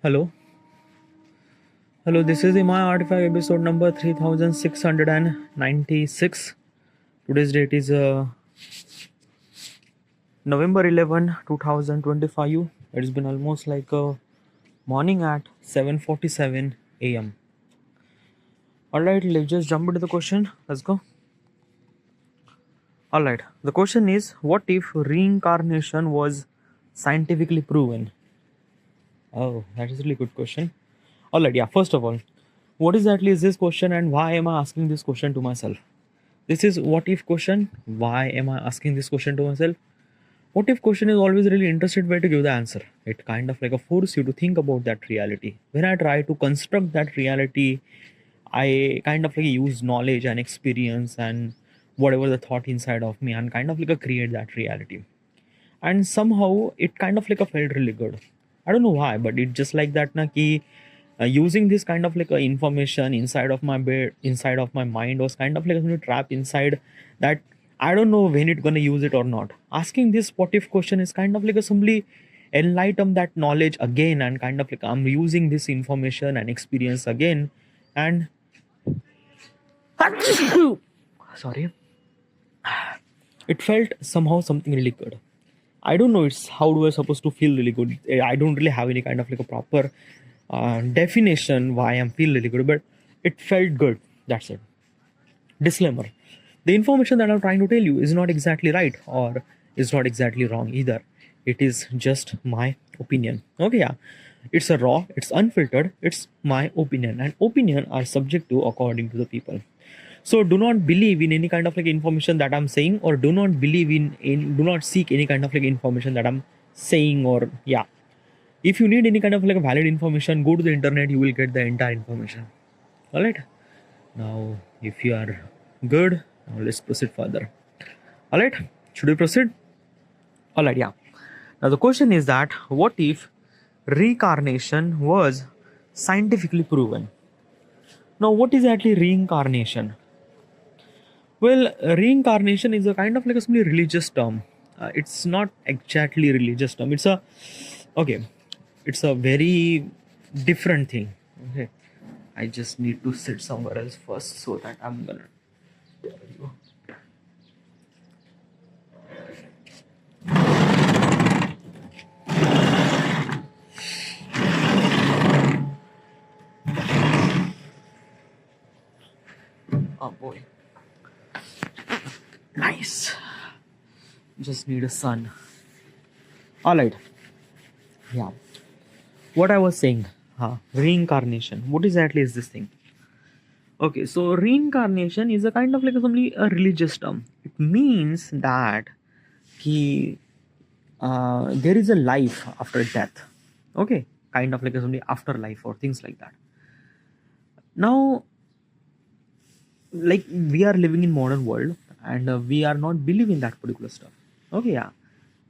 Hello. Hello, this is Imai Artifact episode number 3696. Today's date is November 11, 2025. It's been almost like a morning at 7:47 a.m. Alright, let's just jump into the question. Let's go. Alright, the question is, what if reincarnation was scientifically proven? Oh, that is a really good question. Alright, yeah, first of all, what exactly is this question and why am I asking this question to myself? This is what if question. Why am I asking this question to myself? What if question is always a really interested way to give the answer. It kind of like a force you to think about that reality. When I try to construct that reality, I kind of like use knowledge and experience and whatever the thought inside of me and kind of like a create that reality. And somehow it kind of like a felt really good. I don't know why, but it just like that na ki using this kind of like a information inside of my bed, inside of my mind was kind of like a trap inside that I don't know when it gonna use it or not. Asking this what if question is kind of like a simply enlighten that knowledge again and kind of like I'm using this information and experience again and sorry, it felt somehow something really good. I don't know it's how do I supposed to feel really good. I don't really have any kind of like a proper definition why I'm feel really good, but it felt good. That's it. Disclaimer: the information that I'm trying to tell you is not exactly right or is not exactly wrong either. It is just my opinion. Okay, yeah. It's a raw, it's unfiltered, it's my opinion, and opinion are subject to according to the people. So do not believe in any kind of like information that I'm saying, or do not believe do not seek any kind of like information that I'm saying, or yeah. If you need any kind of like valid information, go to the internet, you will get the entire information. Alright. Now if you are good, now let's proceed further. Alright, should we proceed? Alright, yeah. Now the question is that what if reincarnation was scientifically proven? Now what is actually reincarnation? Well, reincarnation is a kind of like a simply religious term. It's not exactly religious term. It's a okay. It's a very different thing. Okay, I just need to sit somewhere else first so that I'm gonna tell you. Oh boy. Nice. Just need a sun. Alright. Yeah. What I was saying, reincarnation. What exactly is this thing? Okay, so reincarnation is a kind of like a religious term. It means that there is a life after death. Okay, kind of like a afterlife or things like that. Now, like we are living in modern world and we are not believing that particular stuff. Okay, yeah,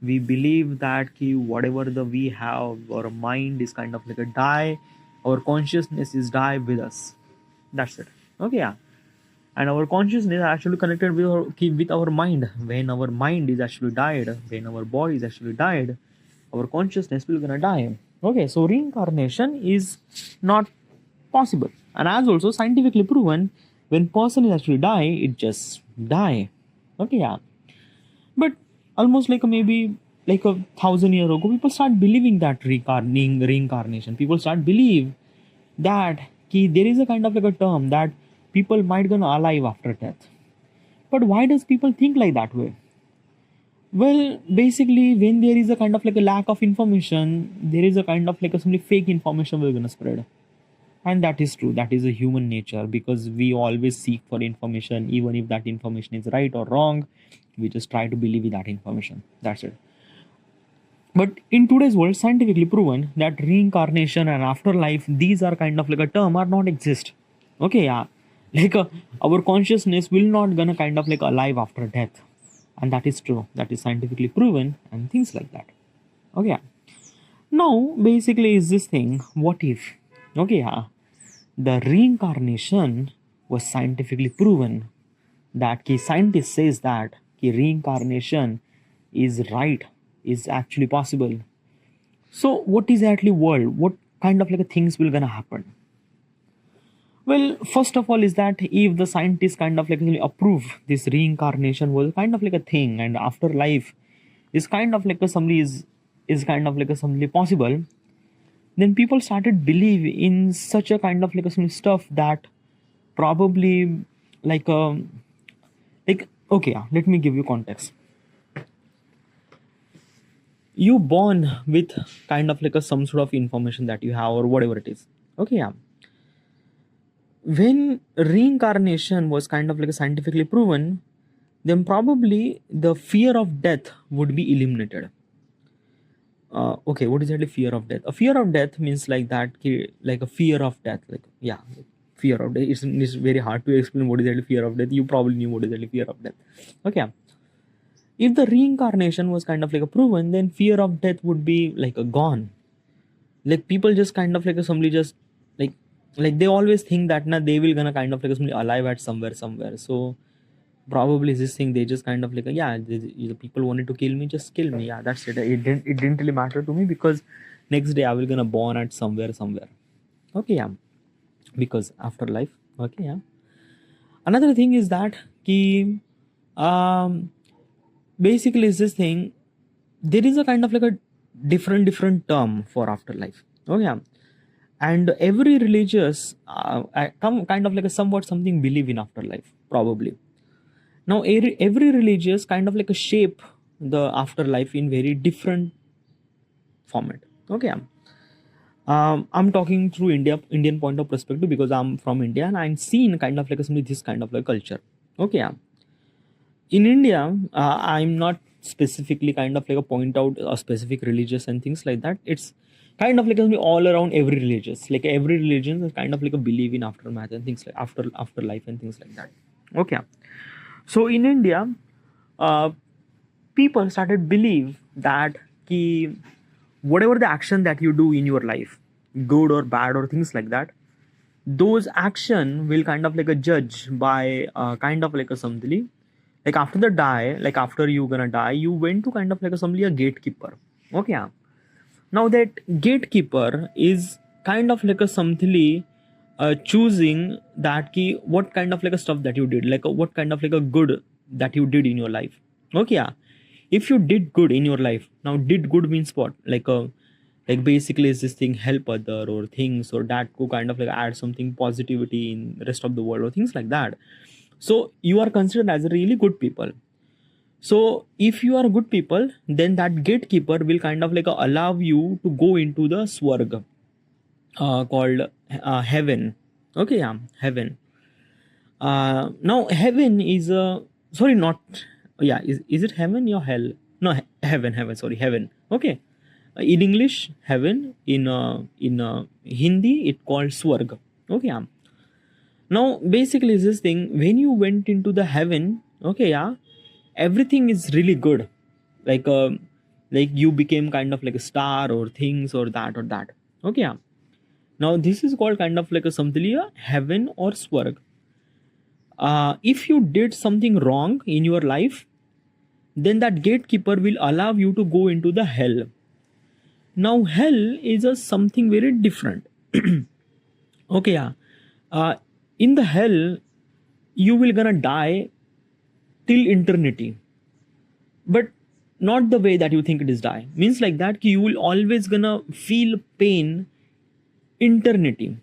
we believe that whatever we have, our mind is kind of like a die, our consciousness is die with us. That's it. Okay, yeah, and our consciousness is actually connected with our mind. When our mind is actually died, when our body is actually died, our consciousness will gonna die. Okay, so reincarnation is not possible, and as also scientifically proven, when person is actually die, it just die. Okay, yeah, but almost like maybe like 1,000 years ago, people start believing that reincarnation. People start believe that there is a kind of like a term that people might gonna alive after death. But why does people think like that way? Well, basically, when there is a kind of like a lack of information, there is a kind of like a simply fake information we're gonna spread. And that is true. That is a human nature because we always seek for information, even if that information is right or wrong. We just try to believe in that information. That's it. But in today's world, scientifically proven that reincarnation and afterlife, these are kind of like a term are not exist. Okay, yeah, like our consciousness will not gonna kind of like alive after death, and that is true. That is scientifically proven and things like that. Okay, yeah. Now basically is this thing. What if? Okay, yeah, the reincarnation was scientifically proven that scientist says that reincarnation is right, is actually possible. So what is actually world? What kind of like a things will gonna happen? Well, first of all, is that if the scientists kind of like really approve this reincarnation was kind of like a thing, and afterlife is kind of like a somebody is kind of like a somebody possible, then people started believe in such a kind of like a some stuff that probably like like okay, yeah, let me give you context. You born with kind of like a some sort of information that you have or whatever it is. Okay, yeah. When reincarnation was kind of like scientifically proven, then probably the fear of death would be eliminated. Okay, what is actually fear of death? A fear of death means like that, like a fear of death, like yeah, fear of death. It's very hard to explain what is actually fear of death. You probably knew what is actually fear of death. Okay, if the reincarnation was kind of like a proven, then fear of death would be like a gone. Like people just kind of like somebody just like they always think that now they will gonna kind of like somebody alive at somewhere. So probably this thing they just kind of like yeah, the people wanted to kill me, just kill me. Yeah, that's it. It didn't really matter to me because next day I will gonna born at somewhere. Okay, yeah, because afterlife. Okay, yeah. Another thing is that ki basically is this thing, there is a kind of like a different term for afterlife. Okay, yeah. And every religious come kind of like a somewhat something believe in afterlife probably. Now every religious kind of like a shape the afterlife in very different format. Okay, yeah. I'm talking through Indian point of perspective because I'm from India and I'm seen kind of like this kind of like culture. Okay, yeah. In India, I'm not specifically kind of like a point out a specific religious and things like that. It's kind of like all around every religious, like every religion is kind of like a belief in aftermath and things like afterlife and things like that. Okay, so in India, uh, people started believe that ki whatever the action that you do in your life, good or bad or things like that, those action will kind of like a judge by kind of like a something like after the die, like after you gonna die, you went to kind of like a somebody a gatekeeper. Okay, yeah. Now that gatekeeper is kind of like a something choosing that key what kind of like a stuff that you did, like what kind of like a good that you did in your life. Okay, yeah. If you did good in your life, now did good means what? Like basically is this thing help other or things or that could kind of like add something positivity in the rest of the world or things like that. So you are considered as a really good people. So if you are good people, then that gatekeeper will kind of like allow you to go into the swarg called heaven. Okay, yeah, heaven. Now heaven is a sorry, not yeah. Is it heaven or hell? No, heaven. Sorry, heaven. Okay. In English, heaven. In Hindi, it called swarg. Okay, yeah. Now basically, this thing when you went into the heaven. Okay, yeah, everything is really good. Like like you became kind of like a star or things or that. Okay, yeah. Now this is called kind of like a samtaliya heaven or swarg. If you did something wrong in your life, then that gatekeeper will allow you to go into the hell. Now hell is a something very different. Okay, yeah. In the hell, you will gonna die till eternity, but not the way that you think it is die. Means like that you will always gonna feel pain eternity.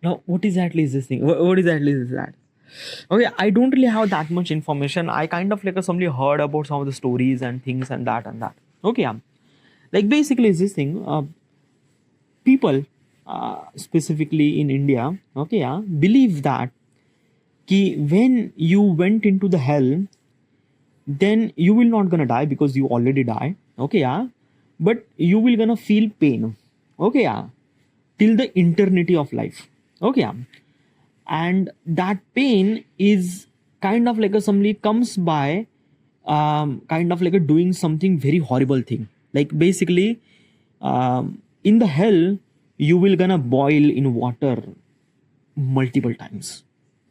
Now, what exactly is this thing? What exactly is that? Okay, I don't really have that much information. I kind of like somebody heard about some of the stories and things and that. Okay, yeah. Like basically is this thing. People, specifically in India, okay, yeah, believe that ki when you went into the hell, then you will not gonna die because you already die. Okay, yeah, but you will gonna feel pain. Okay, yeah, till the eternity of life. Okay, yeah, and that pain is kind of like a somebody comes by kind of like a doing something very horrible thing, like basically in the hell you will gonna boil in water multiple times.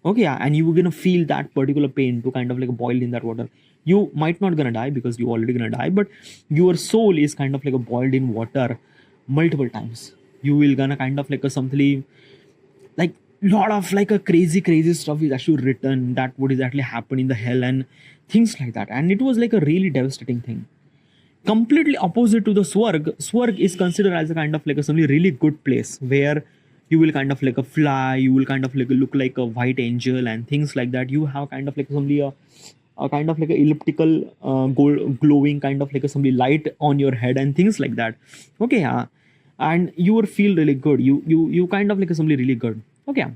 Okay, yeah, and you were gonna feel that particular pain to kind of like boil in that water. You might not gonna die because you already gonna die, but your soul is kind of like boiled in water multiple times. you will gonna kind of like a something like lot of like a crazy stuff is actually written that what is actually happening in the hell and things like that. And it was like a really devastating thing, completely opposite to the Swarg is considered as a kind of like a something really good place where you will kind of like a fly, you will kind of like look like a white angel and things like that. You have kind of like something a kind of like a elliptical gold glowing kind of like a something light on your head and things like that. Okay, yeah. And you will feel really good, you kind of like a something really good. Okay,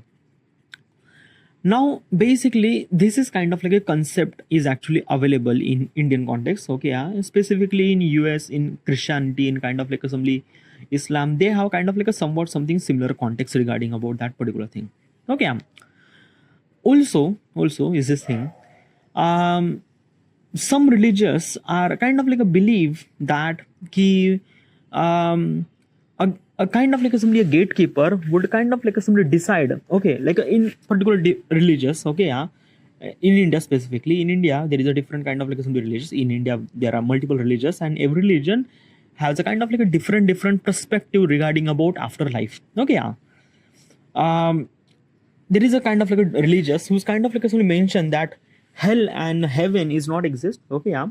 now basically this is kind of like a concept is actually available in Indian context. Okay, yeah. Specifically in US, in Christianity, in kind of like a something Islam, they have kind of like a somewhat something similar context regarding about that particular thing. Okay, yeah. Also is this thing, um some religious are kind of like a belief that ki a kind of like a somebody a gatekeeper would kind of like a somebody decide, okay, like in particular religious. Okay, yeah. In India, specifically in India, there is a different kind of like a somebody religious. In India there are multiple religions and every religion has a kind of like a different perspective regarding about afterlife. Okay, yeah. um there is a kind of like a religious who's kind of like a mentioned that hell and heaven is not exist. Okay, yeah.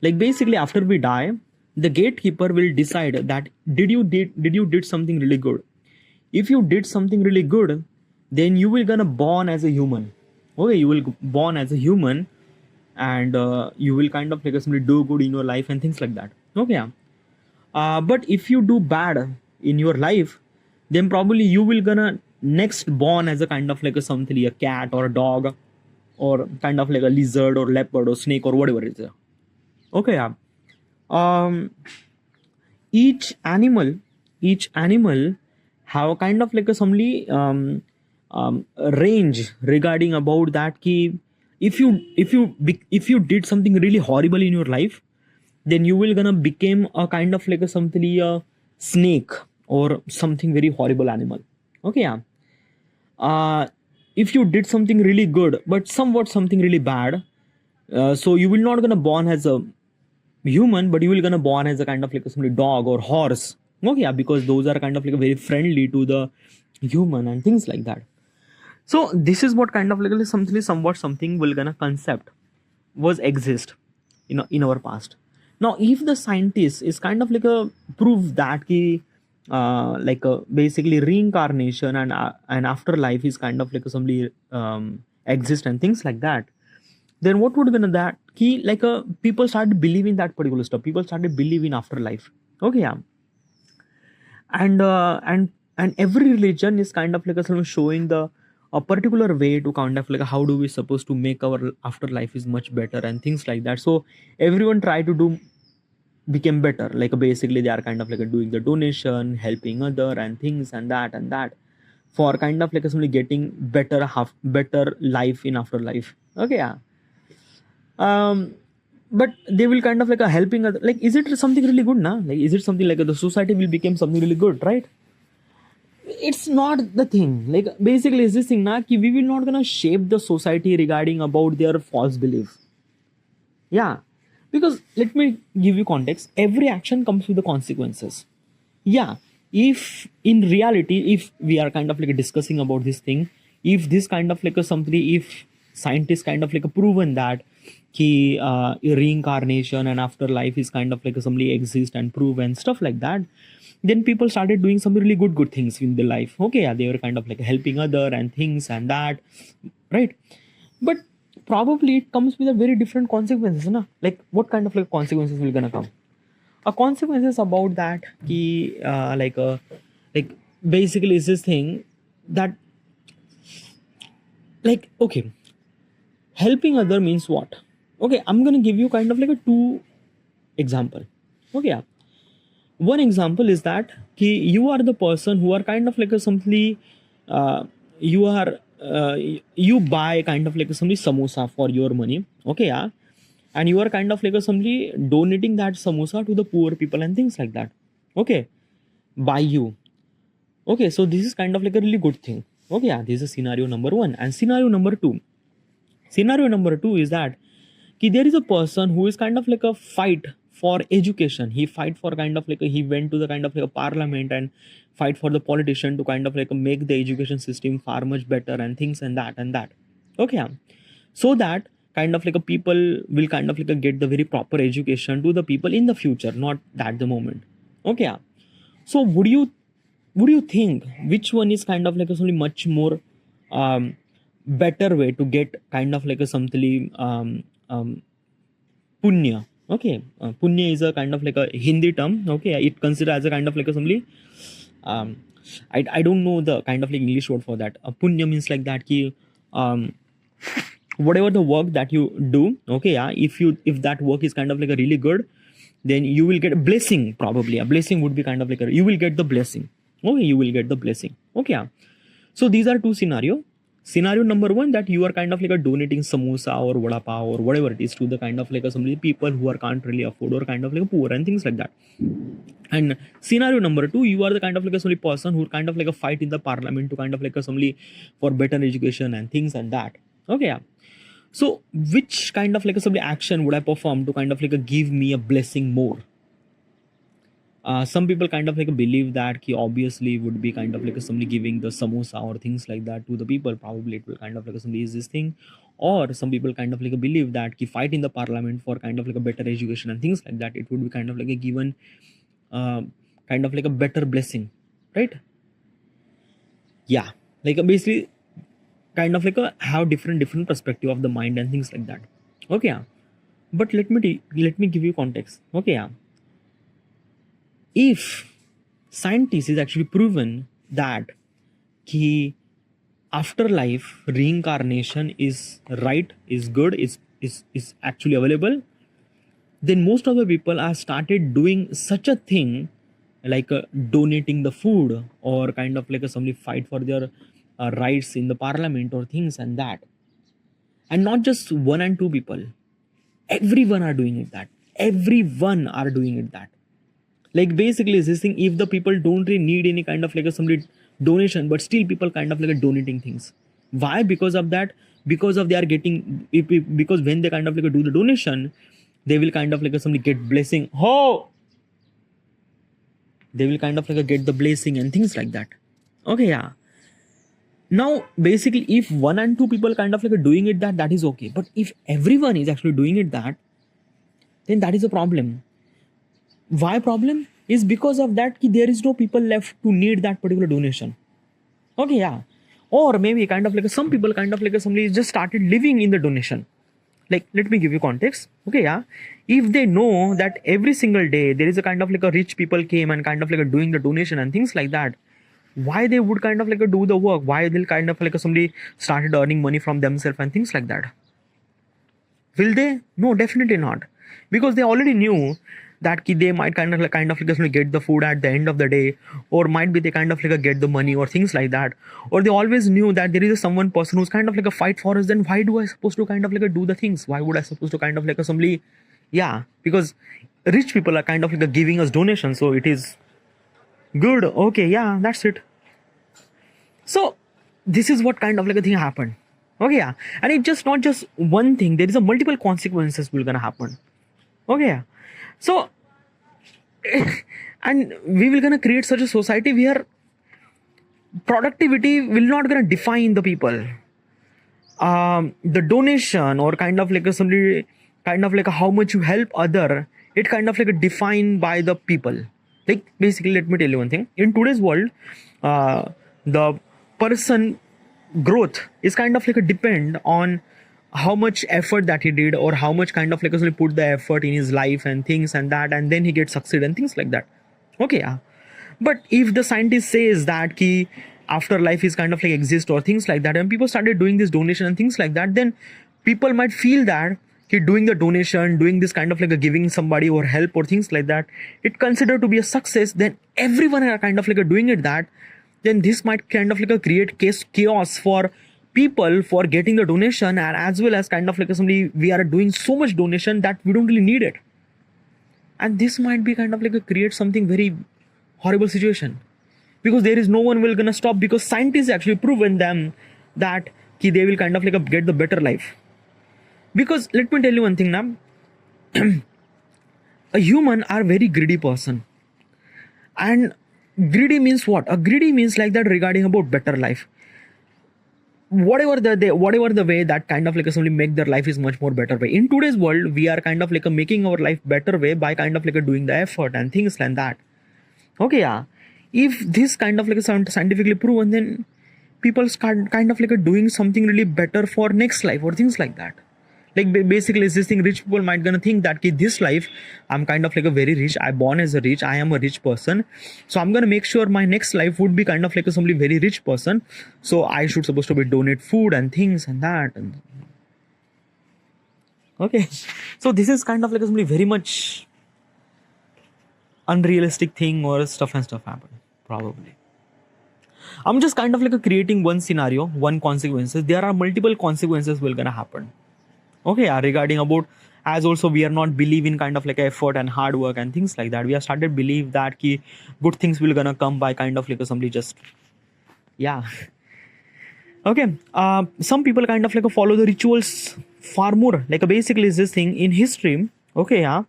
Like basically after we die, the gatekeeper will decide that did you did something really good. If you did something really good, then you will gonna born as a human. Okay, you will born as a human, and you will kind of like somebody do good in your life and things like that. Okay, yeah. But if you do bad in your life, then probably you will gonna next born as a kind of like a something, a cat or a dog, or kind of like a lizard or leopard or snake or whatever it is. Okay, yeah. um each animal each animal have a kind of like a somely range regarding about that key. If you did something really horrible in your life, then you will gonna become a kind of like a something, a snake or something very horrible animal. Okay, yeah. uh if you did something really good but somewhat something really bad, so you will not gonna born as a human, but you will gonna born as a kind of like a somebody dog or horse. Okay, yeah, because those are kind of like very friendly to the human and things like that. So this is what kind of like something somewhat something will gonna concept was exist in our past. Now if the scientist is kind of like a proof that ki like basically reincarnation and afterlife is kind of like a somebody exist and things like that, then what would be that key like people started believing that particular stuff, people started believing afterlife. Okay, yeah. And every religion is kind of like a sort of showing the a particular way to kind of like how do we supposed to make our afterlife is much better and things like that. So everyone try to do became better, like basically they are kind of like doing the donation, helping other and things and that for kind of like somebody getting better life in afterlife. Okay, yeah. um but they will kind of like a helping other, like is it something really good now, like is it something like the society will become something really good, right? It's not the thing. Like basically is this thing na ki we will not gonna shape the society regarding about their false belief. Yeah, because let me give you context, every action comes with the consequences. Yeah, if in reality if we are kind of like discussing about this thing, if this kind of like a somebody, if scientists kind of like a proven that ki reincarnation and afterlife is kind of like a somebody exist and proven stuff like that, then people started doing some really good things in their life. Okay, yeah, they were kind of like helping other and things and that, right? But probably it comes with a very different consequences, na? Like what kind of like consequences will gonna come? A consequences about that ki like basically is this thing that like okay, helping other means what? Okay, I'm gonna give you kind of like a two example. Okay, yeah. One example is that ki you are the person who are kind of like a simply you are you buy kind of like a simply samosa for your money. Okay, yeah. And you are kind of like a simply donating that samosa to the poor people and things like that. Okay, by you. Okay, so this is kind of like a really good thing. Okay, yeah, this is scenario number one. And scenario number two is that ki there is a person who is kind of like a fight for education. He fight for kind of like he went to the kind of like a parliament and fight for the politician to kind of like make the education system far much better and things and that. Okay, so that kind of like a people will kind of like get the very proper education to the people in the future, not at the moment. Okay, so would you think which one is kind of like a something much more um, better way to get kind of like a something punya? Okay, punya is a kind of like a Hindi term. Okay, it considered as a kind of like a something. Um, I don't know the kind of like English word for that. Punya means like that ki um, whatever the work that you do, okay, yeah, if that work is kind of like a really good, then you will get a blessing. Probably a blessing would be kind of like you will get the blessing. Okay, you will get the blessing. Okay, yeah. So these are two scenario number one, that you are kind of like a donating samosa or vada pav or whatever it is to the kind of like a some people who are can't really afford or kind of like poor and things like that. And scenario number two, you are the kind of like a somebody person who kind of like a fight in the parliament to kind of like a somebody for better education and things and that. Okay, yeah. So which kind of like a somebody action would I perform to kind of like a give me a blessing more? Some people kind of like believe that ki obviously would be kind of like somebody giving the samosa or things like that to the people. Probably it will kind of like somebody is this thing, or some people kind of like believe that ki fight in the parliament for kind of like a better education and things like that. It would be kind of like a given uh, kind of like a better blessing, right? Yeah, like basically kind of like a have different perspective of the mind and things like that. Okay, yeah. But let me give you context. Okay, yeah. If scientists is actually proven that ki afterlife reincarnation is right, is good, is actually available, then most of the people are started doing such a thing like donating the food or kind of like somebody fight for their rights in the parliament or things and that. And not just one and two people, everyone are doing it that. Everyone are doing it that. Like basically is this thing, if the people don't really need any kind of like a somebody donation, but still people kind of like donating things. Why? Because of that, because of they are getting because when they kind of like do the donation, they will kind of like somebody get blessing. Oh, they will kind of like get the blessing and things like that. Okay, yeah. Now basically if one and two people kind of like doing it that is okay, but if everyone is actually doing it that, then that is a problem. Why problem? Is because of that ki there is no people left to need that particular donation. Okay, yeah. Or maybe kind of like some people kind of like somebody just started living in the donation. Like let me give you context. Okay, yeah. If they know that every single day there is a kind of like a rich people came and kind of like doing the donation and things like that, why they would kind of like do the work? Why they'll kind of like somebody started earning money from themselves and things like that? Will they? No, definitely not. Because they already knew that ki they might kind of like get the food at the end of the day, or might be they kind of like get the money or things like that. Or they always knew that there is someone person who's kind of like a fight for us. Then why do I supposed to kind of like do the things? Why would I supposed to kind of like somebody? Yeah, because rich people are kind of like giving us donations, so it is good. Okay, yeah, that's it. So this is what kind of like a thing happened. Okay, yeah. And it's just not just one thing, there is a multiple consequences will gonna happen. Okay, yeah. So and we will gonna create such a society where productivity will not gonna define the people. The donation or kind of like a somebody kind of like how much you help other, it kind of like defined by the people. Like basically let me tell you one thing, in today's world the person growth is kind of like a depend on how much effort that he did, or how much kind of like he put the effort in his life and things and that, and then he gets succeed and things like that. Okay, yeah. But if the scientist says that ki afterlife is kind of like exist or things like that, and people started doing this donation and things like that, then people might feel that ki doing the donation, doing this kind of like a giving somebody or help or things like that, it considered to be a success. Then everyone are kind of like doing it that, then this might kind of like a create chaos for people for getting the donation, and as well as kind of like somebody we are doing so much donation that we don't really need it. And this might be kind of like a create something very horrible situation, because there is no one will gonna stop, because scientists actually proven them that ki they will kind of like get the better life. Because let me tell you one thing now, a human are very greedy person. And greedy means what? A greedy means like that regarding about better life. Whatever the way that kind of like somebody make their life is much more better way. In today's world, we are kind of like making our life better way by kind of like doing the effort and things like that. Okay, yeah. If this kind of like scientifically proven, then people start kind of like doing something really better for next life or things like that. Like basically, this thing, rich people might gonna think that this life, I'm kind of like a very rich. I born as a rich. I am a rich person, so I'm gonna make sure my next life would be kind of like somebody very rich person. So I should supposed to be donate food and things and that. And okay, so this is kind of like somebody very much unrealistic thing or stuff and stuff happen probably. I'm just kind of like creating one scenario, one consequences. There are multiple consequences will gonna happen. Okay, yeah, regarding about, as also we are not believe in kind of like effort and hard work and things like that. We have started believe that ki good things will gonna come by kind of like somebody just, yeah. Okay, some people kind of like follow the rituals far more. Like basically is this thing in history. Okay, yeah.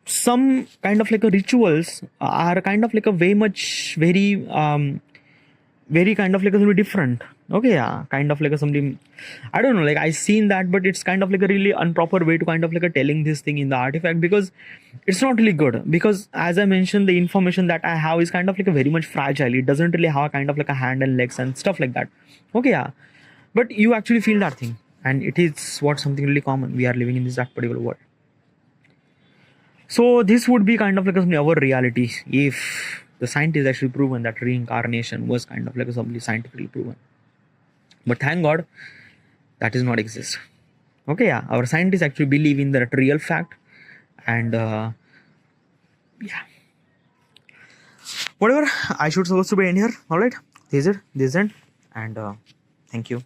Some kind of like rituals are kind of like a very kind of like something different. Okay, yeah, kind of like something, I don't know, like I seen that, but it's kind of like a really improper way to kind of like telling this thing in the artifact, because it's not really good. Because as I mentioned, the information that I have is kind of like a very much fragile. It doesn't really have a kind of like a hand and legs and stuff like that. Okay, yeah, but you actually feel that thing, and it is what something really common. We are living in this that particular world. So this would be kind of like our reality if the scientists actually proven that reincarnation was kind of like something scientifically proven. But thank God that is not exist. Okay, yeah, our scientists actually believe in that real fact, and yeah, whatever. I should supposed to be in here. All right, this is it, and thank you.